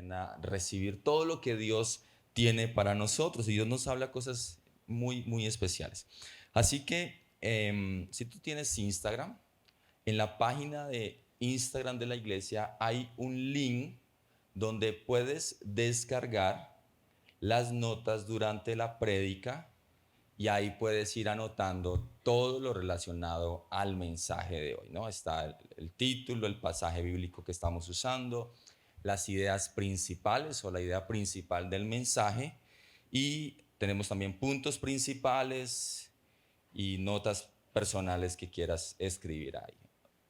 también a recibir todo lo que Dios tiene para nosotros. Y Dios nos habla cosas muy, muy especiales. Así que si tú tienes Instagram, en la página de Instagram de la iglesia hay un link donde puedes descargar las notas durante la prédica y ahí puedes ir anotando todo lo relacionado al mensaje de hoy, ¿no? Está el título, el pasaje bíblico que estamos usando, las ideas principales o la idea principal del mensaje, y tenemos también puntos principales y notas personales que quieras escribir ahí.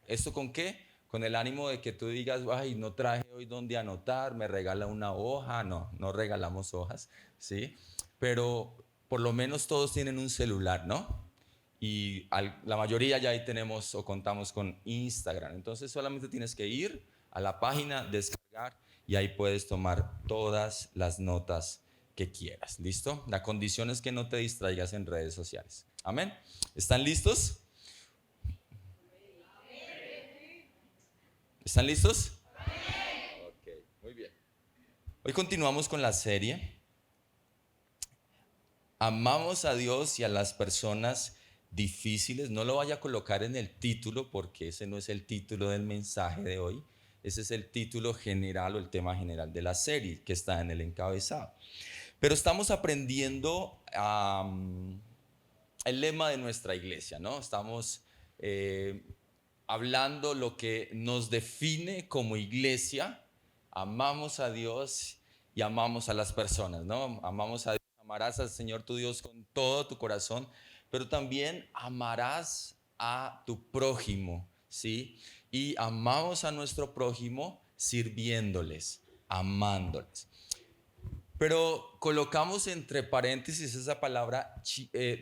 ¿Esto con qué? Con el ánimo de que tú digas, ay, no traje hoy donde anotar, me regala una hoja. No, no regalamos hojas, ¿sí? Pero por lo menos todos tienen un celular, ¿no? Y la mayoría ya ahí tenemos o contamos con Instagram. Entonces solamente tienes que ir a la página, descargar y ahí puedes tomar todas las notas que quieras. ¿Listo? La condición es que no te distraigas en redes sociales. Amén. ¿Están listos? ¿Están listos? Ok, muy bien. Hoy continuamos con la serie. Amamos a Dios y a las personas difíciles. No lo vaya a colocar en el título porque ese no es el título del mensaje de hoy. Ese es el título general o el tema general de la serie que está en el encabezado. Pero estamos aprendiendo el lema de nuestra iglesia, ¿no? Estamos hablando lo que nos define como iglesia. Amamos a Dios y amamos a las personas, ¿no? Amamos a Dios, amarás al Señor tu Dios con todo tu corazón, pero también amarás a tu prójimo, ¿sí? Y amamos a nuestro prójimo sirviéndoles, amándoles. Pero colocamos entre paréntesis esa palabra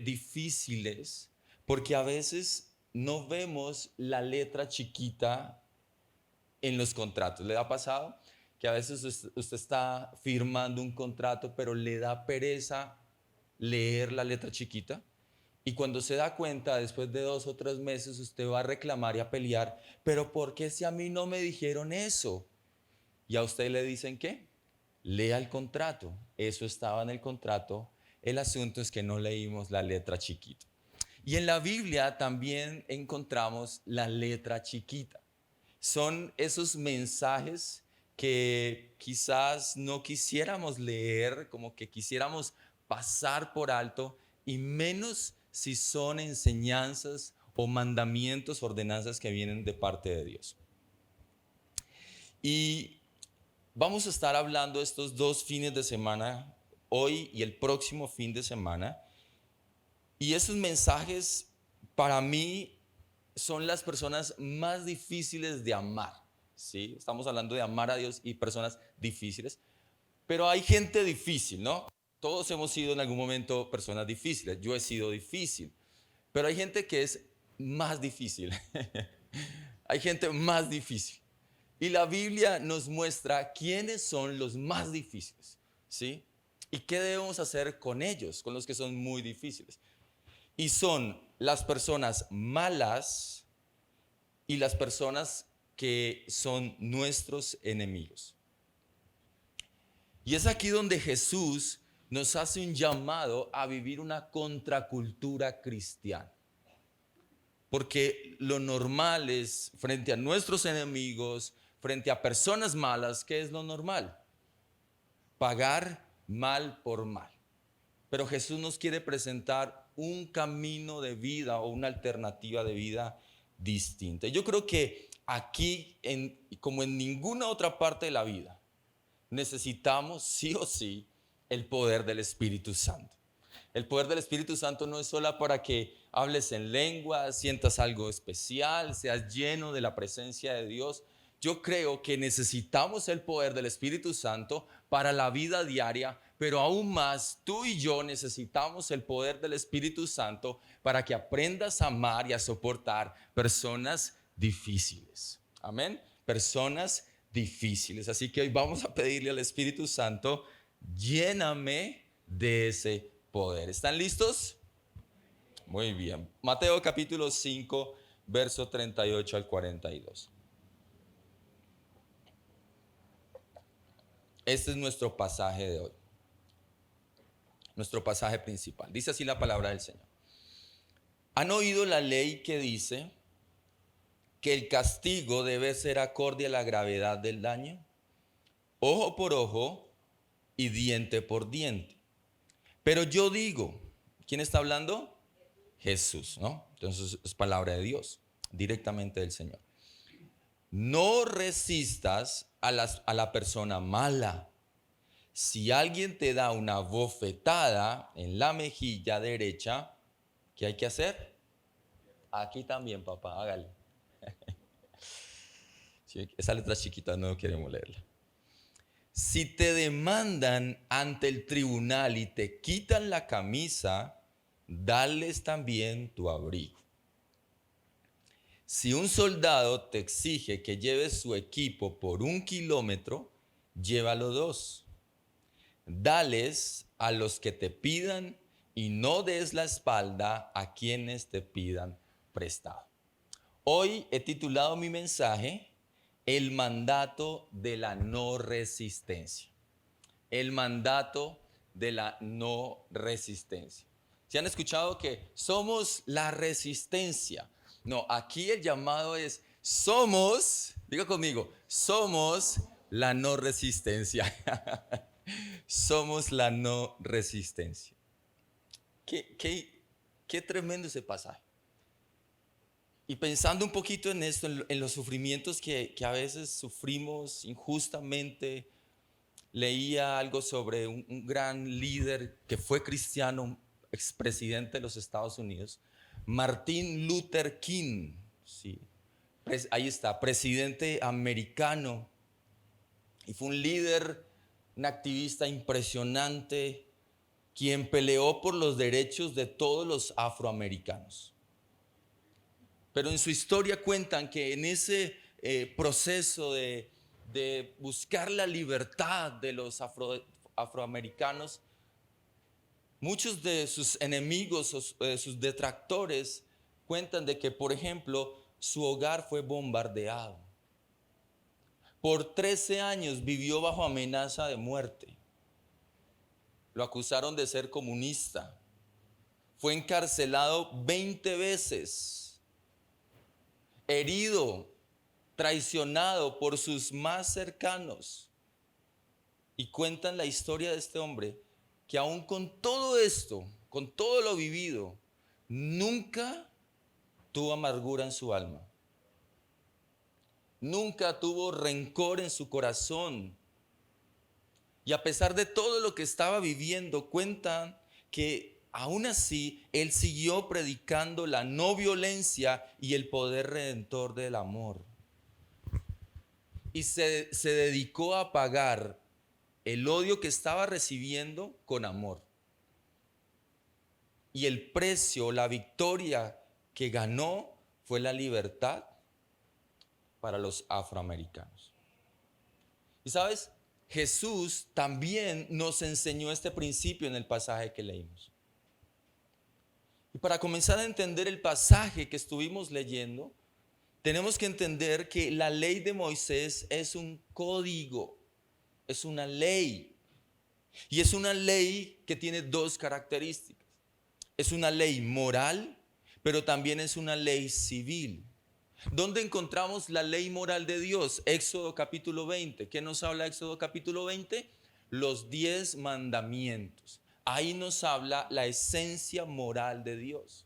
difíciles, porque a veces no vemos la letra chiquita en los contratos. ¿Le ha pasado que a veces usted está firmando un contrato, pero le da pereza leer la letra chiquita? Y cuando se da cuenta, después de 2 o 3 meses, usted va a reclamar y a pelear, pero ¿por qué si a mí no me dijeron eso? Y a usted le dicen ¿qué? Lea el contrato. Eso estaba en el contrato. El asunto es que no leímos la letra chiquita. Y en la Biblia también encontramos la letra chiquita. Son esos mensajes que quizás no quisiéramos leer, como que quisiéramos pasar por alto, y menos si son enseñanzas o mandamientos, ordenanzas que vienen de parte de Dios. Y vamos a estar hablando estos 2 fines de semana, hoy y el próximo fin de semana. Y esos mensajes para mí son las personas más difíciles de amar. ¿Sí? Estamos hablando de amar a Dios y personas difíciles. Pero hay gente difícil, ¿no? Todos hemos sido en algún momento personas difíciles. Yo he sido difícil. Pero hay gente que es más difícil. Hay gente más difícil. Y la Biblia nos muestra quiénes son los más difíciles, ¿sí? Y qué debemos hacer con ellos, con los que son muy difíciles. Y son las personas malas y las personas que son nuestros enemigos. Y es aquí donde Jesús nos hace un llamado a vivir una contracultura cristiana. Porque lo normal es, frente a nuestros enemigos, frente a personas malas, ¿qué es lo normal? Pagar mal por mal. Pero Jesús nos quiere presentar un camino de vida o una alternativa de vida distinta. Yo creo que aquí, como en ninguna otra parte de la vida, necesitamos sí o sí el poder del Espíritu Santo. El poder del Espíritu Santo no es solo para que hables en lengua, sientas algo especial, seas lleno de la presencia de Dios. Yo creo que necesitamos el poder del Espíritu Santo para la vida diaria, pero aún más tú y yo necesitamos el poder del Espíritu Santo para que aprendas a amar y a soportar personas difíciles. Amén. Personas difíciles. Así que hoy vamos a pedirle al Espíritu Santo, lléname de ese poder. ¿Están listos? Muy bien. Mateo capítulo 5, verso 38 al 42. Este es nuestro pasaje de hoy, nuestro pasaje principal. Dice así la palabra del Señor. ¿Han oído la ley que dice que el castigo debe ser acorde a la gravedad del daño? Ojo por ojo y diente por diente. Pero yo digo, ¿quién está hablando? Jesús, ¿no? Entonces es palabra de Dios, directamente del Señor. No resistas a la persona mala. Si alguien te da una bofetada en la mejilla derecha, ¿qué hay que hacer? Aquí también, papá, hágale. Sí, esa letra chiquita no queremos leerla. Si te demandan ante el tribunal y te quitan la camisa, dales también tu abrigo. Si un soldado te exige que lleves su equipo por 1 kilómetro, llévalo 2. Dales a los que te pidan y no des la espalda a quienes te pidan prestado. Hoy he titulado mi mensaje El mandato de la no resistencia. El mandato de la no resistencia. ¿Se han escuchado que somos la resistencia? No, aquí el llamado es somos, diga conmigo, somos la no resistencia. Somos la no resistencia. Qué tremendo ese pasaje. Y pensando un poquito en esto, en los sufrimientos que a veces sufrimos injustamente, leía algo sobre un gran líder que fue cristiano, expresidente de los Estados Unidos, Martin Luther King, sí, ahí está, presidente americano, y fue un líder, un activista impresionante, quien peleó por los derechos de todos los afroamericanos. Pero en su historia cuentan que en ese proceso de buscar la libertad de los afroamericanos, muchos de sus enemigos o sus detractores cuentan de que, por ejemplo, su hogar fue bombardeado. Por 13 años vivió bajo amenaza de muerte. Lo acusaron de ser comunista. Fue encarcelado 20 veces. Herido, traicionado por sus más cercanos. Y cuentan la historia de este hombre que aún con todo esto, con todo lo vivido, nunca tuvo amargura en su alma. Nunca tuvo rencor en su corazón. Y a pesar de todo lo que estaba viviendo, cuentan que aún así él siguió predicando la no violencia y el poder redentor del amor. Y se dedicó a pagar el odio que estaba recibiendo con amor. Y el precio, la victoria que ganó fue la libertad para los afroamericanos. Y sabes, Jesús también nos enseñó este principio en el pasaje que leímos. Y para comenzar a entender el pasaje que estuvimos leyendo, tenemos que entender que la ley de Moisés es un código, es una ley. Y es una ley que tiene dos características. Es una ley moral, pero también es una ley civil. ¿Dónde encontramos la ley moral de Dios? Éxodo capítulo 20. ¿Qué nos habla Éxodo capítulo 20? Los 10 mandamientos. Ahí nos habla la esencia moral de Dios.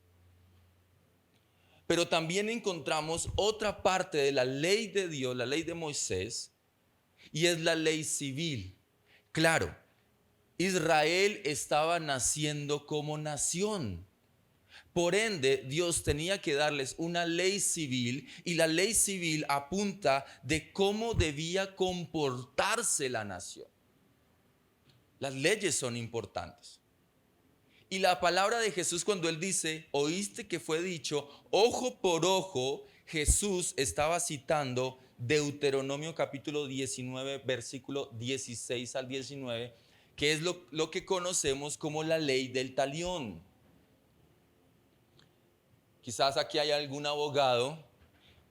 Pero también encontramos otra parte de la ley de Dios, la ley de Moisés, y es la ley civil. Claro, Israel estaba naciendo como nación. Por ende, Dios tenía que darles una ley civil, y la ley civil apunta de cómo debía comportarse la nación. Las leyes son importantes. Y la palabra de Jesús, cuando él dice, oíste que fue dicho, ojo por ojo, Jesús estaba citando Deuteronomio capítulo 19, versículo 16 al 19, que es lo que conocemos como la ley del talión. Quizás aquí hay algún abogado,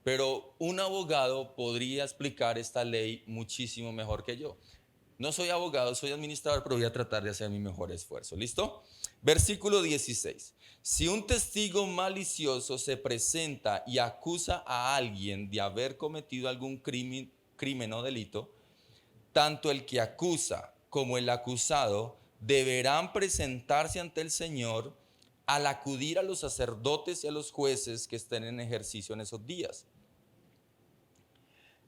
pero un abogado podría explicar esta ley muchísimo mejor que yo. No soy abogado, soy administrador, pero voy a tratar de hacer mi mejor esfuerzo. ¿Listo? Versículo 16. Si un testigo malicioso se presenta y acusa a alguien de haber cometido algún crimen o delito, tanto el que acusa como el acusado deberán presentarse ante el Señor al acudir a los sacerdotes y a los jueces que estén en ejercicio en esos días.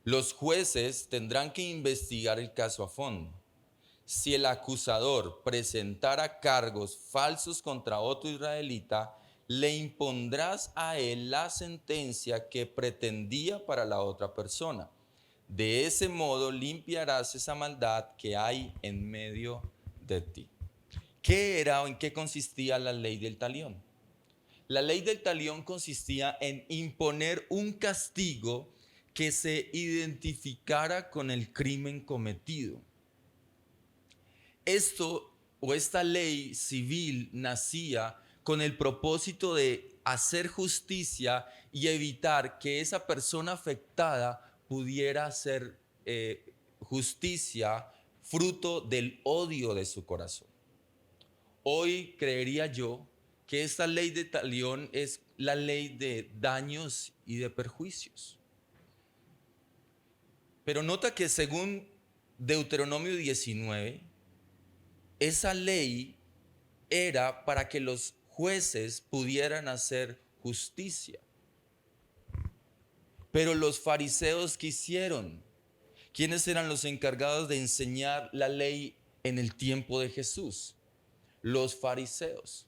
Los jueces tendrán que investigar el caso a fondo. Si el acusador presentara cargos falsos contra otro israelita, le impondrás a él la sentencia que pretendía para la otra persona. De ese modo limpiarás esa maldad que hay en medio de ti. ¿Qué era o en qué consistía la ley del talión? La ley del talión consistía en imponer un castigo que se identificara con el crimen cometido. Esta ley civil nacía con el propósito de hacer justicia y evitar que esa persona afectada pudiera hacer justicia fruto del odio de su corazón. Hoy creería yo que esta ley de talión es la ley de daños y de perjuicios. Pero nota que según Deuteronomio 19, esa ley era para que los jueces pudieran hacer justicia. Pero los fariseos, ¿qué hicieron? ¿Quiénes eran los encargados de enseñar la ley en el tiempo de Jesús? Los fariseos.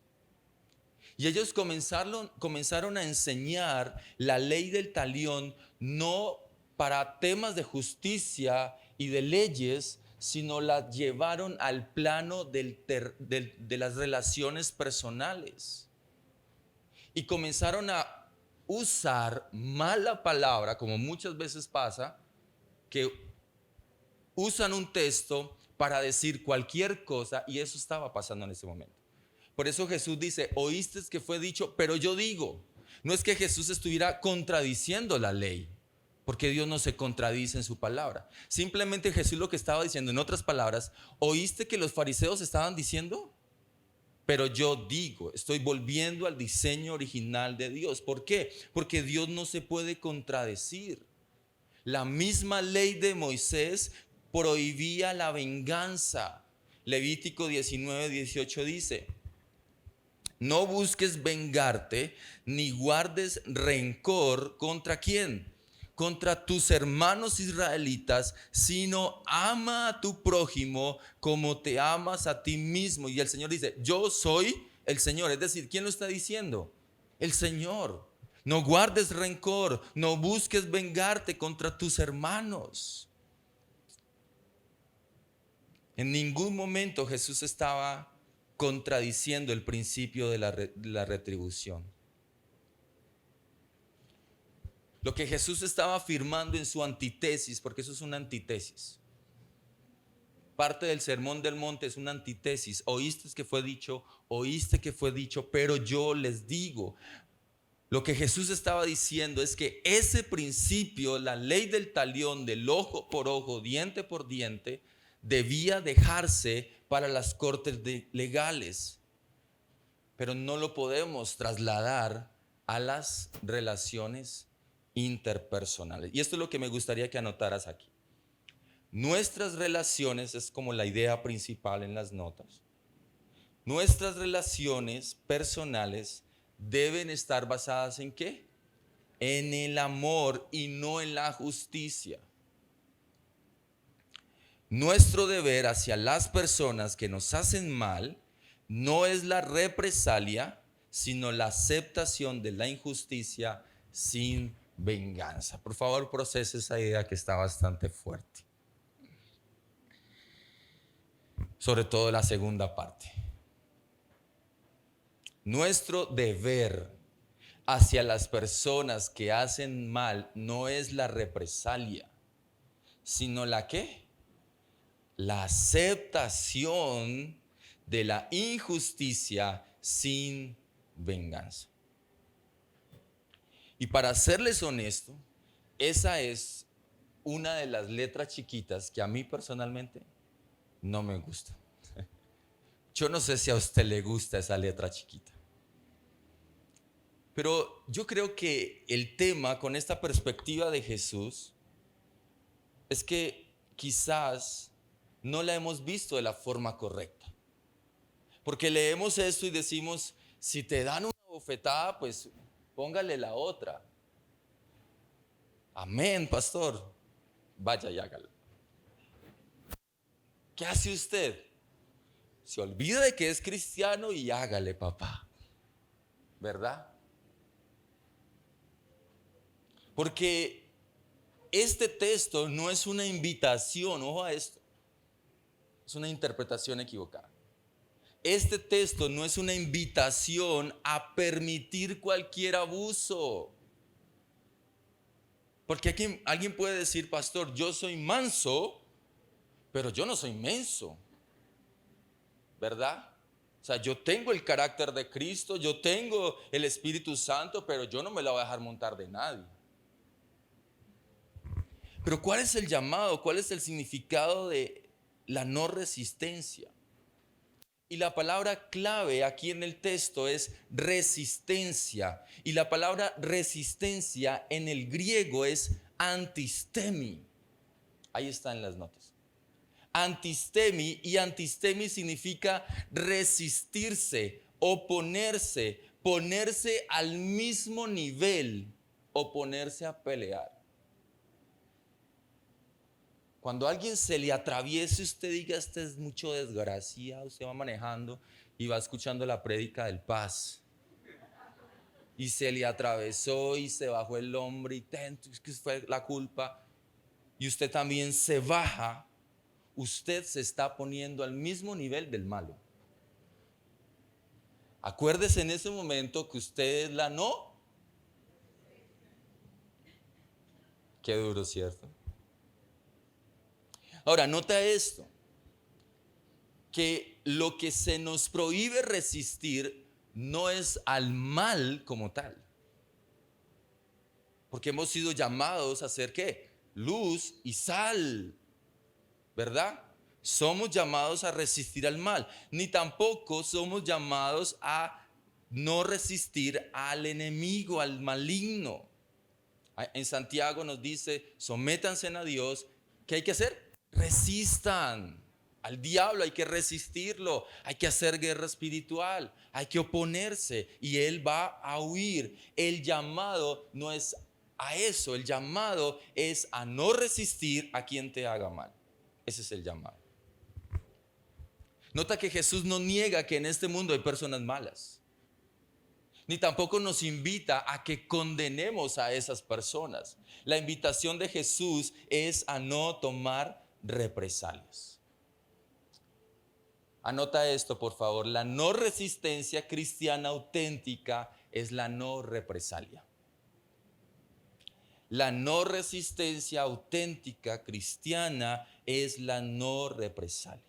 Y ellos comenzaron a enseñar la ley del talión no para temas de justicia y de leyes, sino la llevaron al plano de las relaciones personales. Y comenzaron a usar mala palabra, como muchas veces pasa, que usan un texto para decir cualquier cosa, y eso estaba pasando en ese momento. Por eso Jesús dice, oíste que fue dicho, pero yo digo. No es que Jesús estuviera contradiciendo la ley, porque Dios no se contradice en su palabra. Simplemente Jesús lo que estaba diciendo, en otras palabras, oíste que los fariseos estaban diciendo, pero yo digo, estoy volviendo al diseño original de Dios. ¿Por qué? Porque Dios no se puede contradecir. La misma ley de Moisés prohibía la venganza. Levítico 19:18 dice, no busques vengarte ni guardes rencor contra quién, contra tus hermanos israelitas, sino ama a tu prójimo como te amas a ti mismo. Y el Señor dice, yo soy el Señor. Es decir, ¿quién lo está diciendo? El Señor. No guardes rencor, no busques vengarte contra tus hermanos. En ningún momento Jesús estaba contradiciendo el principio de la retribución. Lo que Jesús estaba afirmando en su antítesis, porque eso es una antítesis. Parte del sermón del monte es una antítesis. Oíste que fue dicho, pero yo les digo. Lo que Jesús estaba diciendo es que ese principio, la ley del talión, del ojo por ojo, diente por diente, debía dejarse para las cortes legales, pero no lo podemos trasladar a las relaciones interpersonales. Y esto es lo que me gustaría que anotaras aquí. Nuestras relaciones, es como la idea principal en las notas, nuestras relaciones personales deben estar basadas ¿en qué? En el amor y no en la justicia. Nuestro deber hacia las personas que nos hacen mal no es la represalia, sino la aceptación de la injusticia sin venganza. Por favor, procese esa idea que está bastante fuerte. Sobre todo la segunda parte. Nuestro deber hacia las personas que hacen mal no es la represalia, sino la ¿qué? La aceptación de la injusticia sin venganza. Y para serles honesto, esa es una de las letras chiquitas que a mí personalmente no me gusta. Yo no sé si a usted le gusta esa letra chiquita. Pero yo creo que el tema con esta perspectiva de Jesús es que quizás no la hemos visto de la forma correcta. Porque leemos esto y decimos, si te dan una bofetada, pues póngale la otra. Amén, pastor. Vaya y hágalo. ¿Qué hace usted? Se olvida de que es cristiano y hágale, papá. ¿Verdad? Porque este texto no es una invitación, ojo a esto, es una interpretación equivocada. Este texto no es una invitación a permitir cualquier abuso. Porque aquí alguien puede decir, pastor, yo soy manso, pero yo no soy menso. ¿Verdad? O sea, yo tengo el carácter de Cristo, yo tengo el Espíritu Santo, pero yo no me la voy a dejar montar de nadie. Pero ¿cuál es el llamado? ¿Cuál es el significado de la no resistencia? Y la palabra clave aquí en el texto es resistencia. Y la palabra resistencia en el griego es antistemi. Ahí está en las notas. Antistemi, y antistemi significa resistirse, oponerse, ponerse al mismo nivel, oponerse a pelear. Cuando a alguien se le atraviese, usted diga, este es mucho desgraciado, usted va manejando y va escuchando la prédica del Paz. Y se le atravesó y se bajó el hombre y que fue la culpa. Y usted también se baja, usted se está poniendo al mismo nivel del malo. Acuérdese en ese momento que usted es la no. Qué duro, ¿cierto? Ahora, nota esto, que lo que se nos prohíbe resistir no es al mal como tal. Porque hemos sido llamados a ser ¿qué? Luz y sal, ¿verdad? Somos llamados a resistir al mal, ni tampoco somos llamados a no resistir al enemigo, al maligno. En Santiago nos dice, sométanse a Dios. ¿Qué hay que hacer? Resistan. Al diablo hay que resistirlo, hay que hacer guerra espiritual, hay que oponerse y él va a huir. El llamado no es a eso, el llamado es a no resistir a quien te haga mal. Ese es el llamado. Nota que Jesús no niega que en este mundo hay personas malas, ni tampoco nos invita a que condenemos a esas personas. La invitación de Jesús es a no tomar represalias. Anota esto, por favor. La no resistencia cristiana auténtica es la no represalia. La no resistencia auténtica cristiana es la no represalia.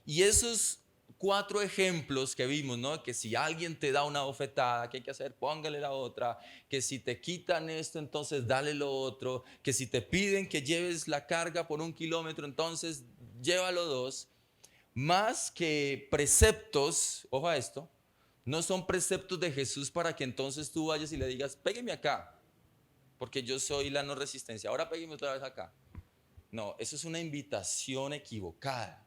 Y esos 4 ejemplos que vimos, ¿no? Que si alguien te da una bofetada, ¿qué hay que hacer? Póngale la otra. Que si te quitan esto, entonces dale lo otro. Que si te piden que lleves la carga por 1 kilómetro, entonces llévalo 2. Más que preceptos, ojo a esto, no son preceptos de Jesús para que entonces tú vayas y le digas, pégueme acá, porque yo soy la no resistencia, ahora pégueme otra vez acá. No, eso es una invitación equivocada.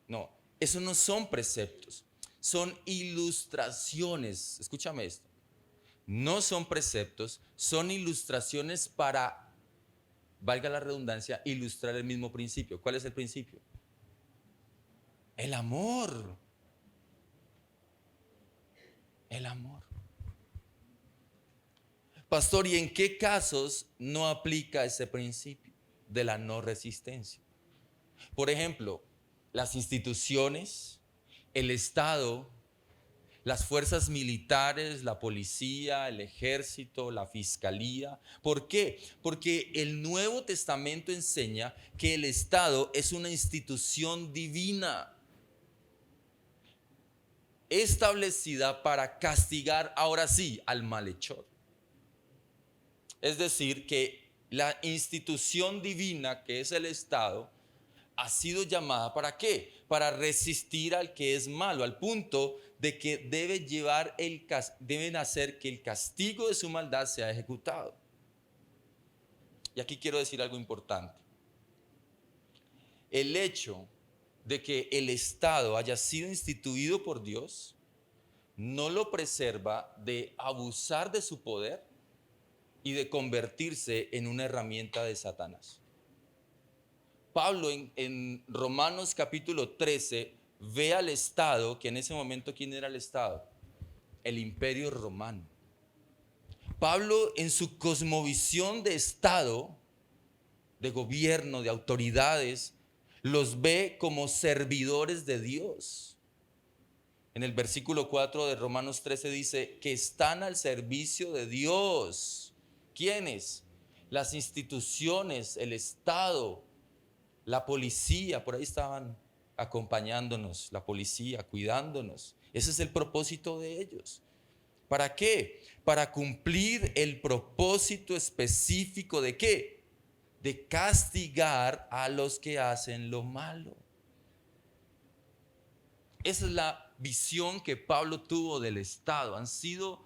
No, eso no son preceptos, son ilustraciones. Escúchame esto, no son preceptos, son ilustraciones para, valga la redundancia, ilustrar el mismo principio. ¿Cuál es el principio? El amor. El amor. Pastor, ¿y en qué casos no aplica ese principio de la no resistencia? Por ejemplo, las instituciones, el Estado, las fuerzas militares, la policía, el ejército, la fiscalía. ¿Por qué? Porque el Nuevo Testamento enseña que el Estado es una institución divina, establecida para castigar, ahora sí, al malhechor. Es decir, que la institución divina que es el Estado ha sido llamada ¿para qué? Para resistir al que es malo, al punto de que deben hacer que el castigo de su maldad sea ejecutado. Y aquí quiero decir algo importante. El hecho de que el Estado haya sido instituido por Dios no lo preserva de abusar de su poder y de convertirse en una herramienta de Satanás. Pablo en Romanos capítulo 13 ve al Estado, que en ese momento, ¿quién era el Estado? El Imperio Romano. Pablo, en su cosmovisión de Estado, de gobierno, de autoridades, los ve como servidores de Dios. En el versículo 4 de Romanos 13 dice que están al servicio de Dios. ¿Quiénes? Las instituciones, el Estado, la policía, por ahí estaban acompañándonos, la policía, cuidándonos. Ese es el propósito de ellos. ¿Para qué? Para cumplir el propósito específico de ¿qué? De castigar a los que hacen lo malo. Esa es la visión que Pablo tuvo del Estado. Han sido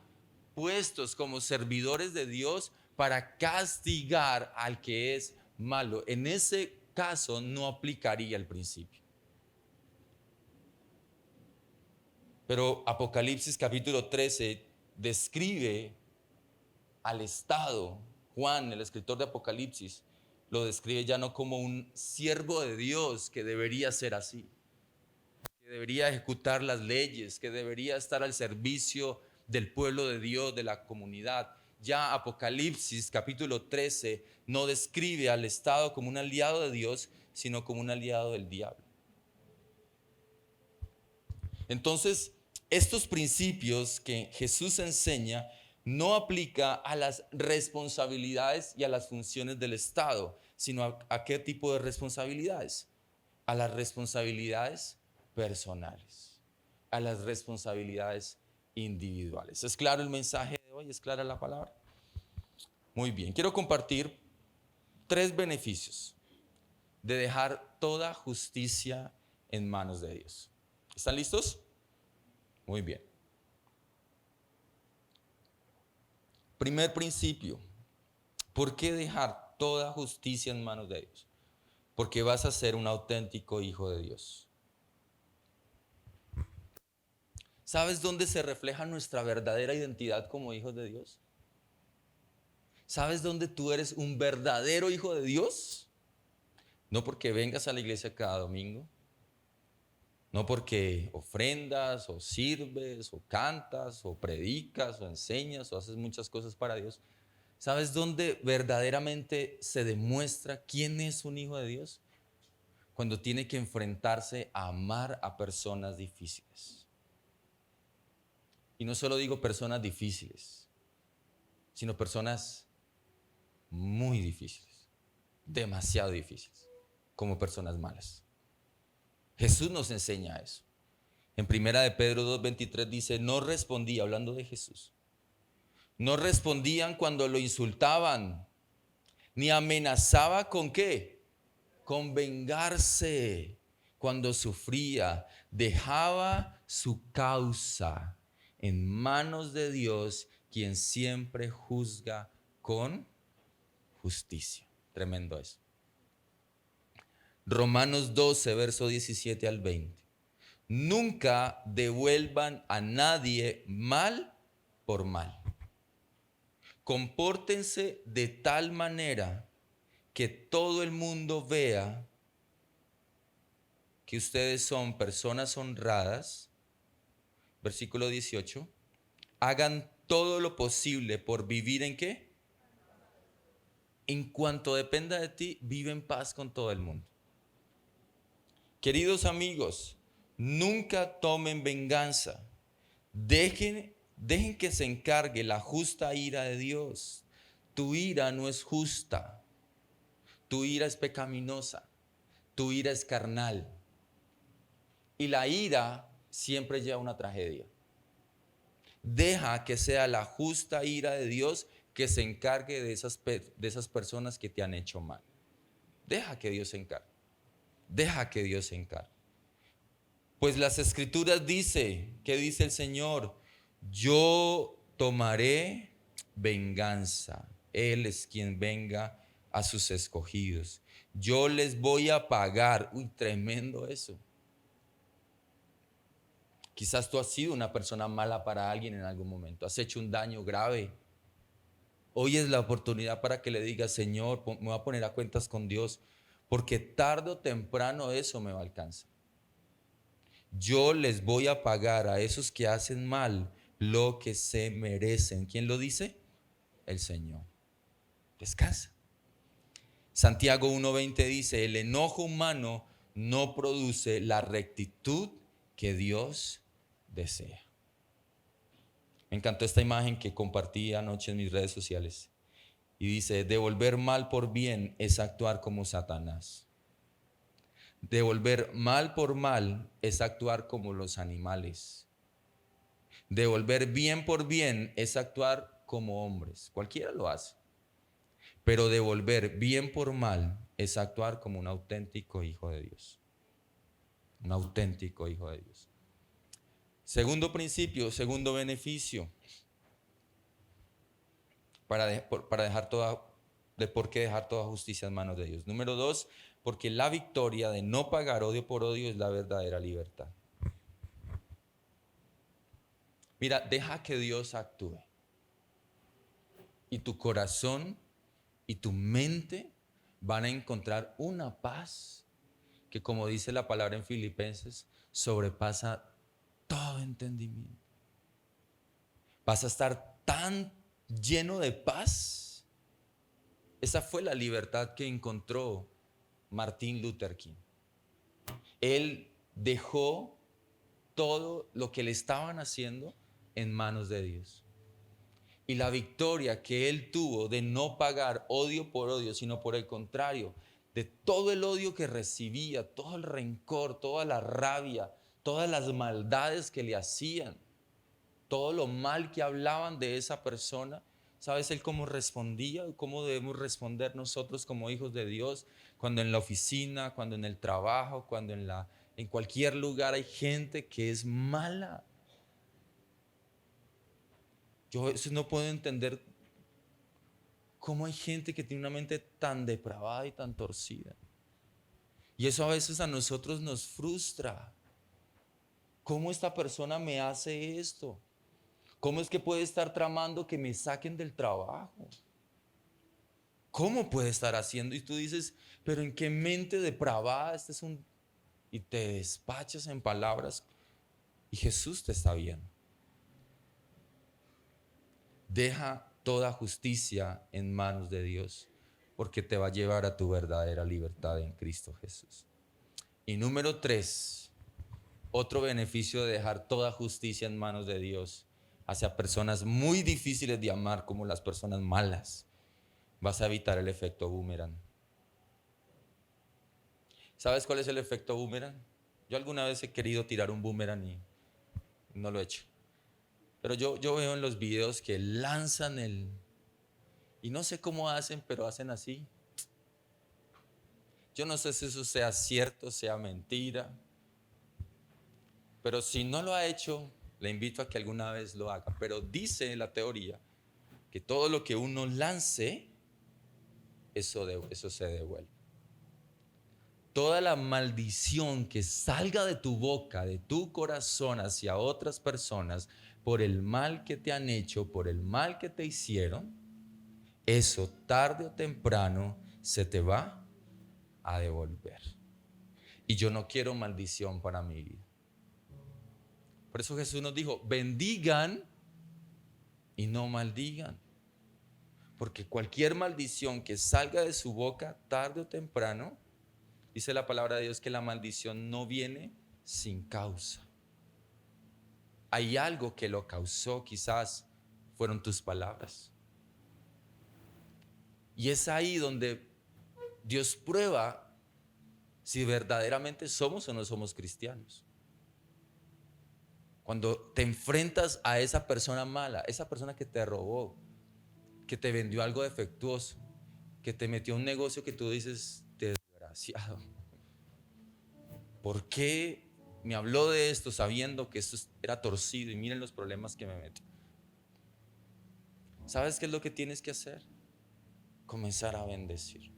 puestos como servidores de Dios para castigar al que es malo. En ese caso no aplicaría el principio. Pero Apocalipsis capítulo 13 describe al Estado. Juan, el escritor de Apocalipsis, lo describe ya no como un siervo de Dios que debería ser así, que debería ejecutar las leyes, que debería estar al servicio del pueblo de Dios, de la comunidad. Ya Apocalipsis capítulo 13 no describe al Estado como un aliado de Dios, sino como un aliado del diablo. Entonces, estos principios que Jesús enseña no aplica a las responsabilidades y a las funciones del Estado, sino a qué tipo de responsabilidades. A las responsabilidades personales, a las responsabilidades individuales. ¿Es claro el mensaje de hoy? ¿Es clara la palabra? Muy bien, quiero compartir 3 beneficios de dejar toda justicia en manos de Dios. ¿Están listos? Muy bien. Primer principio, ¿por qué dejar toda justicia en manos de Dios? Porque vas a ser un auténtico hijo de Dios. ¿Sabes dónde se refleja nuestra verdadera identidad como hijos de Dios? ¿Sabes dónde tú eres un verdadero hijo de Dios? No porque vengas a la iglesia cada domingo, no porque ofrendas o sirves o cantas o predicas o enseñas o haces muchas cosas para Dios. ¿Sabes dónde verdaderamente se demuestra quién es un hijo de Dios? Cuando tiene que enfrentarse a amar a personas difíciles. Y no solo digo personas difíciles, sino personas muy difíciles, demasiado difíciles, como personas malas. Jesús nos enseña eso. En 1 de Pedro 2:23 dice, no respondía, hablando de Jesús, no respondían cuando lo insultaban, ni amenazaba con ¿qué? Con vengarse cuando sufría. Dejaba su causa en manos de Dios, quien siempre juzga con justicia. Tremendo eso. Romanos 12, verso 17 al 20. Nunca devuelvan a nadie mal por mal. Compórtense de tal manera que todo el mundo vea que ustedes son personas honradas. Versículo 18. Hagan todo lo posible por vivir ¿en qué? En cuanto dependa de ti, vive en paz con todo el mundo. Queridos amigos, nunca tomen venganza. Dejen que se encargue la justa ira de Dios. Tu ira no es justa. Tu ira es pecaminosa. Tu ira es carnal. Y la ira siempre lleva una tragedia. Deja que sea la justa ira de Dios que se encargue de esas personas que te han hecho mal. Deja que Dios se encargue. Deja que Dios se encargue. Pues las escrituras dice, ¿qué dice el Señor? Yo tomaré venganza. Él es quien venga a sus escogidos. Yo les voy a pagar. Uy, tremendo eso. Quizás tú has sido una persona mala para alguien en algún momento. Has hecho un daño grave. Hoy es la oportunidad para que le digas, Señor, me voy a poner a cuentas con Dios, porque tarde o temprano eso me va a alcanzar. Yo les voy a pagar a esos que hacen mal lo que se merecen. ¿Quién lo dice? El Señor. Descansa. Santiago 1:20 dice, el enojo humano no produce la rectitud que Dios desea. Me encantó esta imagen que compartí anoche en mis redes sociales. Y dice, devolver mal por bien es actuar como Satanás. Devolver mal por mal es actuar como los animales. Devolver bien por bien es actuar como hombres. Cualquiera lo hace. Pero devolver bien por mal es actuar como un auténtico hijo de Dios. Un auténtico hijo de Dios. Segundo principio, segundo beneficio. Para dejar de por qué dejar toda justicia en manos de Dios. Número 2, porque la victoria de no pagar odio por odio es la verdadera libertad. Mira, deja que Dios actúe. Y tu corazón y tu mente van a encontrar una paz que, como dice la palabra en Filipenses, sobrepasa todo entendimiento. Vas a estar tan lleno de paz. Esa fue la libertad que encontró Martin Luther King. Él dejó todo lo que le estaban haciendo en manos de Dios. Y la victoria que él tuvo de no pagar odio por odio, sino por el contrario, de todo el odio que recibía, todo el rencor, toda la rabia, todas las maldades que le hacían, todo lo mal que hablaban de esa persona. ¿Sabes él cómo respondía? ¿Cómo debemos responder nosotros como hijos de Dios? Cuando en la oficina, cuando en el trabajo, cuando en cualquier lugar hay gente que es mala. Yo a veces no puedo entender cómo hay gente que tiene una mente tan depravada y tan torcida. Y eso a veces a nosotros nos frustra. ¿Cómo esta persona me hace esto? ¿Cómo es que puede estar tramando que me saquen del trabajo? ¿Cómo puede estar haciendo? Y tú dices, pero ¿en qué mente depravada? Y te despachas en palabras y Jesús te está viendo. Deja toda justicia en manos de Dios, porque te va a llevar a tu verdadera libertad en Cristo Jesús. Y número 3, otro beneficio de dejar toda justicia en manos de Dios hacia personas muy difíciles de amar, como las personas malas. Vas a evitar el efecto boomerang. ¿Sabes cuál es el efecto boomerang? Yo alguna vez he querido tirar un boomerang y no lo he hecho. Pero yo veo en los videos que lanzan y no sé cómo hacen, pero hacen así. Yo no sé si eso sea cierto, sea mentira. Pero si no lo ha hecho, le invito a que alguna vez lo haga. Pero dice la teoría que todo lo que uno lance, eso se devuelve. Toda la maldición que salga de tu boca, de tu corazón hacia otras personas, por el mal que te han hecho, por el mal que te hicieron, eso tarde o temprano se te va a devolver. Y yo no quiero maldición para mi vida. Por eso Jesús nos dijo, bendigan y no maldigan. Porque cualquier maldición que salga de su boca, tarde o temprano, dice la palabra de Dios que la maldición no viene sin causa. Hay algo que lo causó, quizás fueron tus palabras. Y es ahí donde Dios prueba si verdaderamente somos o no somos cristianos. Cuando te enfrentas a esa persona mala, esa persona que te robó, que te vendió algo defectuoso, que te metió a un negocio que tú dices, desgraciado. ¿Por qué me habló de esto sabiendo que esto era torcido y miren los problemas que me meto? ¿Sabes qué es lo que tienes que hacer? Comenzar a bendecir.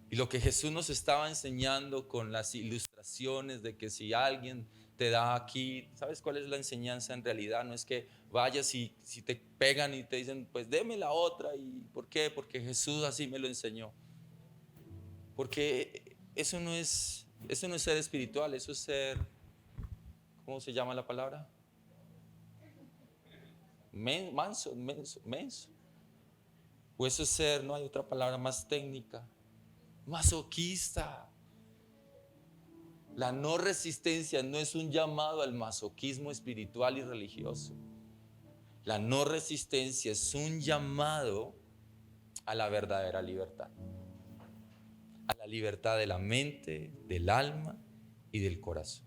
Y lo que Jesús nos estaba enseñando con las ilustraciones de que si alguien te da aquí, ¿sabes cuál es la enseñanza en realidad? No es que vayas y si te pegan y te dicen, pues deme la otra. ¿Y por qué? Porque Jesús así me lo enseñó. Porque eso no es ser espiritual, eso es ser, ¿cómo se llama la palabra? Menso. O eso es ser, no hay otra palabra más técnica, masoquista. La no resistencia no es un llamado al masoquismo espiritual y religioso. La no resistencia es un llamado a la verdadera libertad. A la libertad de la mente, del alma y del corazón.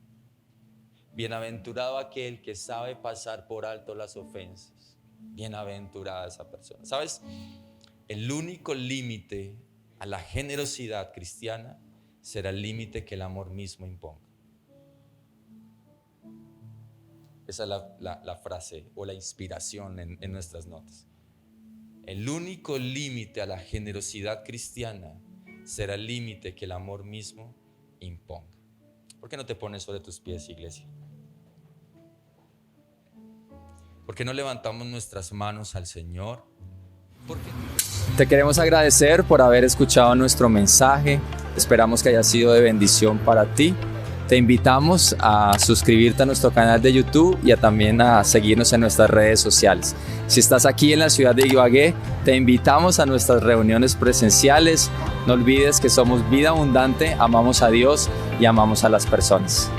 Bienaventurado aquel que sabe pasar por alto las ofensas. Bienaventurada esa persona. ¿Sabes? El único límite a la generosidad cristiana será el límite que el amor mismo imponga. Esa es la frase o la inspiración en nuestras notas. El único límite a la generosidad cristiana será el límite que el amor mismo imponga. ¿Por qué no te pones sobre tus pies, iglesia? ¿Por qué no levantamos nuestras manos al Señor? ¿Por qué? Te queremos agradecer por haber escuchado nuestro mensaje. Esperamos que haya sido de bendición para ti. Te invitamos a suscribirte a nuestro canal de YouTube y también a seguirnos en nuestras redes sociales. Si estás aquí en la ciudad de Ibagué, te invitamos a nuestras reuniones presenciales. No olvides que somos Vida Abundante, amamos a Dios y amamos a las personas.